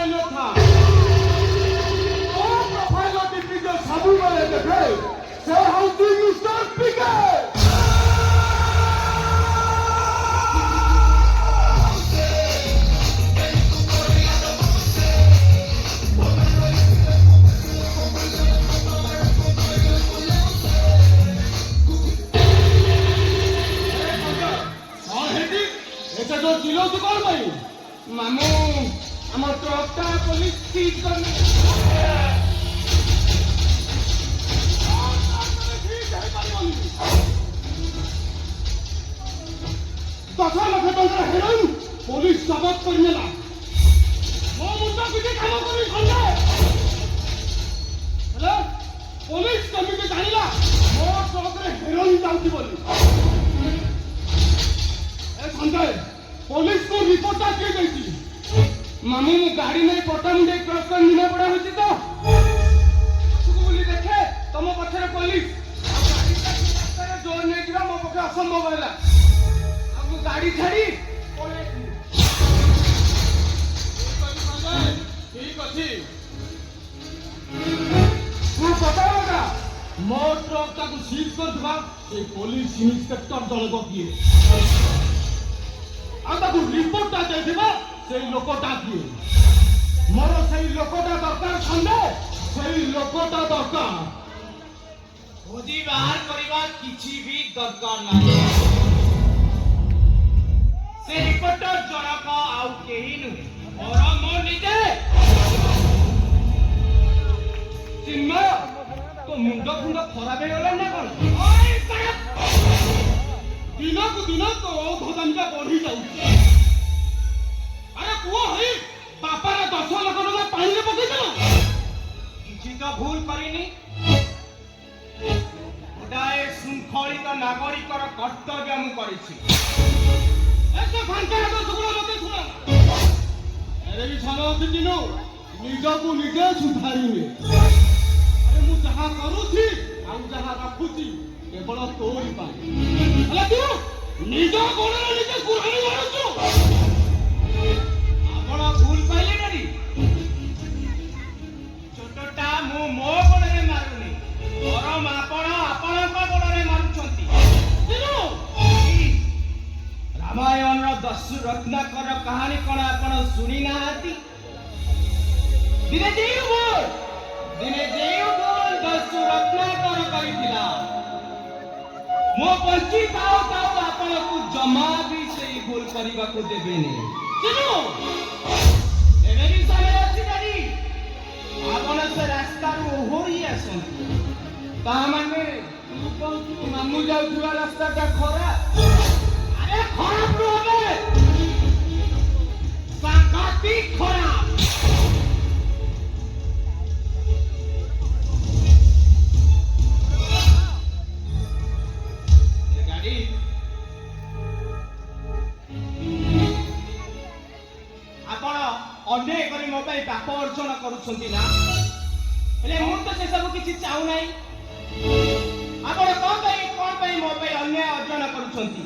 न था ओ profile TP जो सबू वाले देखे से हाउसी मिस्टर पीके मामू आम ट्रकटा पुलिस सीज करने दशा लक्ष टंका हेरोइन पुलिस जबत करनेला मो मुंडा किसी काम करी खंडे हेलो पुलिस केमिति जानिला मो ट्रक रे हेरोइन जाउची बोली ए संजय पुलिस को रिपोर्ट किए गई मामू मु गाड़ी नहीं पटा मुंडे क्रॉस कर निना पड़ा होची तो तुको बोली देखे तम पछरे पुलिस गाड़ी रास्ता जोर नहीं किरा मो पखे असंभव होला अब गाड़ी छाड़ी पळे ठीक अछि तू बताओगा मो ट्रक ताको सीज कर दबा ए पुलिस इंस्पेक्टर दलगो किए आताको रिपोर्टटा देथिबा सेई लोकटा किए मोर सेई लोकटा दरकार खंडे सेई लोकटा दरकार खोजी बाहर करबा किछि भी दरकार नाही से रिपोर्टर जनक आउ केही नु और मो निजे चिन्मय तो मुंड फुंड खराब हे गला ना कोन ओए दिनक दिन तो औषधांचा बढ़ी जाऊँ अरे कुआ है बापार 10 लाख टका पानी में पकई देला किछि तो भूल करिनी गोटाए शृंखलित नागरिकर कर्तव्य मु करिछि एते फांका तो सुगुला मते सुना अरे भी छानो दिनो निजको निजे सुधारिवे अरे मु जहा करूछि आउ जहा रखुछि केवल तोरी पाई अला तू निज गोणरे निजे कुरानी मारुछु आपण भूल पाइले नरी छोटटा मु मो गोणरे मारुनी परम आपण को गोणरे मारुछंती दिनो रामायण रो 10 रत्नाकर कहानी कोन आपण सुनी नाहाती दिने जेउ बोल 10 रत्नाकर करितिला मो पंची ताओ ताओ आपण को जमा भी सही भूल करबा को देबेनी दिनो एवेरी साले अछि दादी आपण से रास्ता रो होई आसन ता माने तू कहू मामू जाउथुवा रास्ता ता खरा अरे खराब रो होबे सांघातिक खराब अनेक करी मो पाई पाप अर्जन करूछंती ना हेले मु तो से सब किछि चाहू नाही आपण कोन पाई मो पाई अन्याय अर्जन करूछंती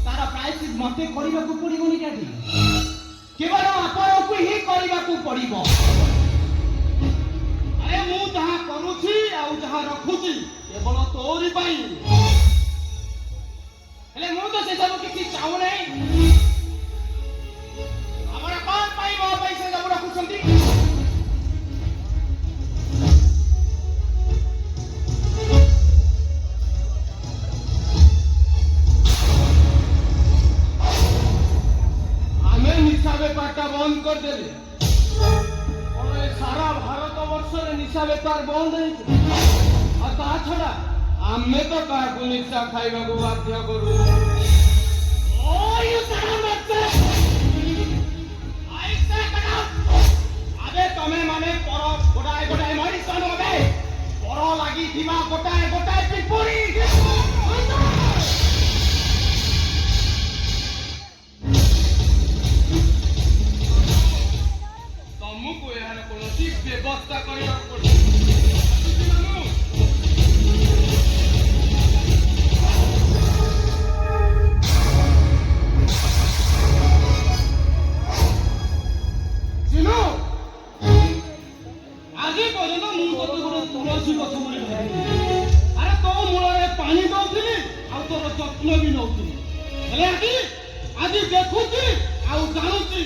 तार प्रायश्चित मते करबा को पड़िबोनी काटी केवल आपण को ही करबा को पड़िबो अरे मु जहा करूछि आउ जहा रखुछि केवल तोरी पाई हेले मु तो से सब किछि चाहू नाही कौन पाई मो पैसे जब रखुछंती हमें निशा बेपारटा बंद कर देले और सारा भारत वर्ष रे निशा बेपार बंद है और ता छड़ा हमें तो काकू निशा खाइबा को बाध्य करू ओ यू सारा बच्चा तमे माने पर गोटाए गोटाए मरीसन होबे पर लागि दिमा गोटाए गोटाए पिपुरी तमुको यार कोनोसी व्यवस्था करिया पड़े ଯତ୍ନ ବି ନଉଥିଲି ହେଲେ ଆଜି ଦେଖୁଛି ଆଉ ଜାଣୁଛି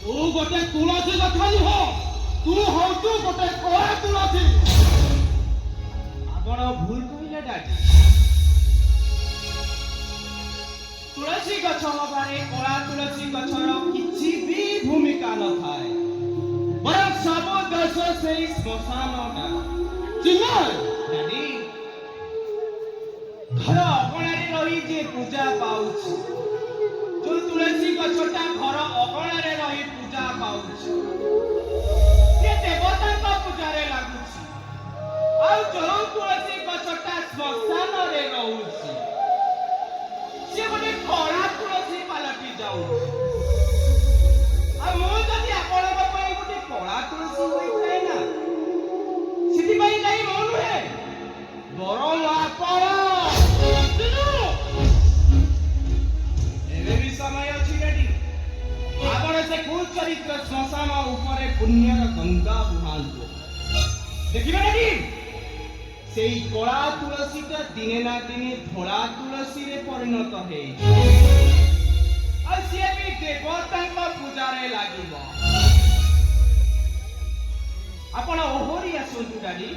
ତୁ ଗୋଟେ ତୁଳସୀ ଗଛ ନୁହଁ ତୁ ହଉଛୁ ଗୋଟେ କଳା ତୁଳସୀ। ଆପଣ ଭୁଲ କହିଲେ ଡାଡି। ତୁଳସୀ ଗଛ ହବାରେ କଳା ତୁଳସୀ ଗଛର କିଛି ବି ଭୂମିକା ନଥାଏ ବରଂ ସବୁ ଦୋଷ ସେଇ ଶ୍ମଶାନଟା। ଚିନ୍ମୟ ଡାଡି ଘର ଅଗଣାରେ ରହି ଯେ ପୂଜା ପାଉଛି ଯୋଉ ତୁଳସୀ ଗଛଟା ଘର ଅଗଣାରେ ରହି ପୂଜା ପାଉଛି ସେ ଦେବତାଙ୍କ ପୂଜାରେ ଲାଗୁଛି ଆଉ ଯୋଉ ତୁଳସୀ ଗଛଟା ଶ୍ମଶାନରେ ରହୁଛି ସେ ଗୋଟେ କଳା ତୁଳସୀ ପାଲଟି ଯାଉଛି। ଆଉ ମୁଁ ଯଦି ଆପଣଙ୍କ ପାଇଁ ଗୋଟେ କଳା ତୁଳସୀ ହୋଇଥାଏ ନା ସେଥିପାଇଁ ଯାଇ ମୁଁ ନୁହେଁ ବରଂ ଆପଣ। ଏବେ ବି ସମୟ ଅଛି ଡାଡି ଆପଣ ସେ କୁଚରିତ୍ର ଶ୍ମଶାନ ଉପରେ ପୁଣ୍ୟର ଗଙ୍ଗା ବୁହାନ୍ତୁ। ଦେଖିବେ ଡାଡି ସେଇ କଳା ତୁଳସୀଟା ଦିନେ ନା ଦିନେ ଧଳା ତୁଳସୀରେ ପରିଣତ ହେଇଯିବ ଆଉ ସିଏ ବି ଦେବତାଙ୍କ ପୂଜାରେ ଲାଗିବ। ଆପଣ ଓହରି ଆସନ୍ତୁ ଡାଡି।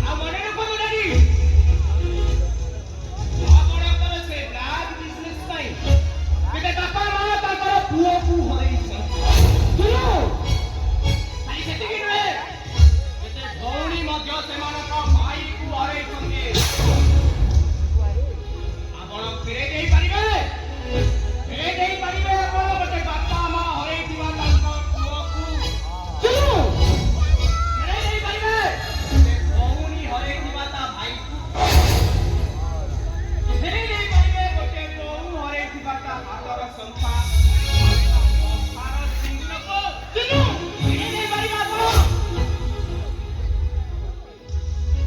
ଆଉ ମନେ ରଖନ୍ତୁ ଡାଡି ଆପଣଙ୍କର ସେ ବ୍ଲାକ୍ ବିଜନେସ୍ ପାଇଁ କେତେ ବାପା ମା ତାଙ୍କର ପୁଅକୁ ହରେଇଛନ୍ତି। ଖାଲି ସେତିକି ନୁହେଁ କେତେ ଭଉଣୀ ମଧ୍ୟ ସେମାନଙ୍କ ଭାଇକୁ ହରେଇଛନ୍ତି। ଆପଣ ଫେରେଇ ଦେଇପାରିବେ ଆପଣ ଗୋଟେ ବାପା ମା ହରେଇଥିବା ତାଙ୍କ ପୁଅକୁ ଫେରେଇ ଦେଇପାରିବେ ଗୋଟେ ଭଉଣୀ ହରେଇଥିବା ତା ଭାଇକୁ ଫେରେଇ ଦେଇପାରିବେ ଗୋଟେ ବୋହୂ ହରେଇଥିବା ତା ହାତର ସଂଖ୍ୟା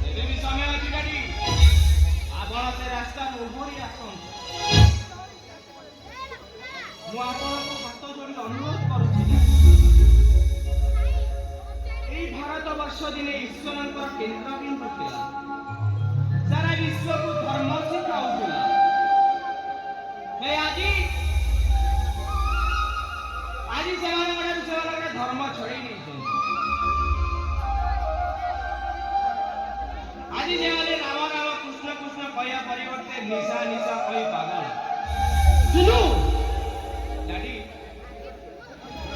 ଏବେ ବି ସମୟ ଅଛି ଡାଡି ଆପଣ ସେ ରାସ୍ତାରୁ ଓହରି ଆସନ୍ତୁ। ମୁଁ ଆପଣଙ୍କୁ ହାତ ଯୋଡ଼ି ଅନୁରୋଧ କରୁଛି ଏଇ ଭାରତ ବର୍ଷ ଦିନେ ଈଶ୍ୱରଙ୍କର କେନ୍ଦ୍ରବିନ୍ଦୁ ଥିଲା ସାରା ବିଶ୍ୱକୁ ଧର୍ମ ଶିଖାଉଥିଲା। ଆଜି ସେମାନଙ୍କର ଧର୍ମ ଛଡେଇ ନେଇଛନ୍ତି। ଆଜି ସେମାନେ ରାମ ରାମ କୃଷ୍ଣ କୃଷ୍ଣ କହିବା ପରିବର୍ତ୍ତେ ନିଶା ନିଶା କହି ପାଗଳ। ଡାଡି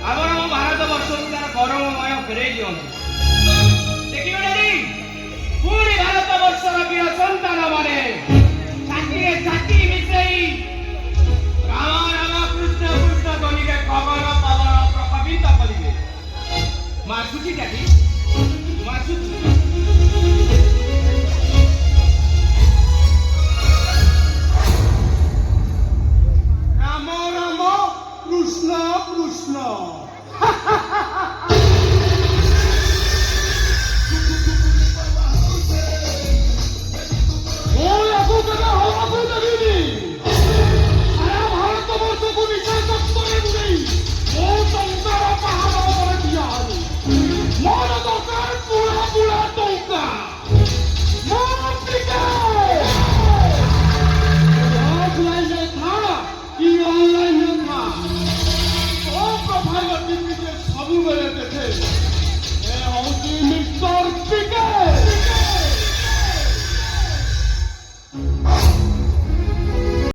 ଆପଣ ଆମ ଭାରତ ବର୍ଷକୁ ତାର ଗୌରବମୟ ଫେରେଇ ଦିଅନ୍ତୁ। ଦେଖିବେ ଡାଡି ପୁଣି ଭାରତ ବର୍ଷର ବୀର ସନ୍ତାନ ମାନେ ଛାତିରେ ଛାତି ମିଶେଇ ରାମ ରାମ କୃଷ୍ଣ କୃଷ୍ଣ ଧ୍ୱନିରେ ଖବର ପବନ ପ୍ରକବିତ କରିବେ। ମୁଁ ଆସୁଛି ଡାଡି ମୁଁ ଆସୁଛି।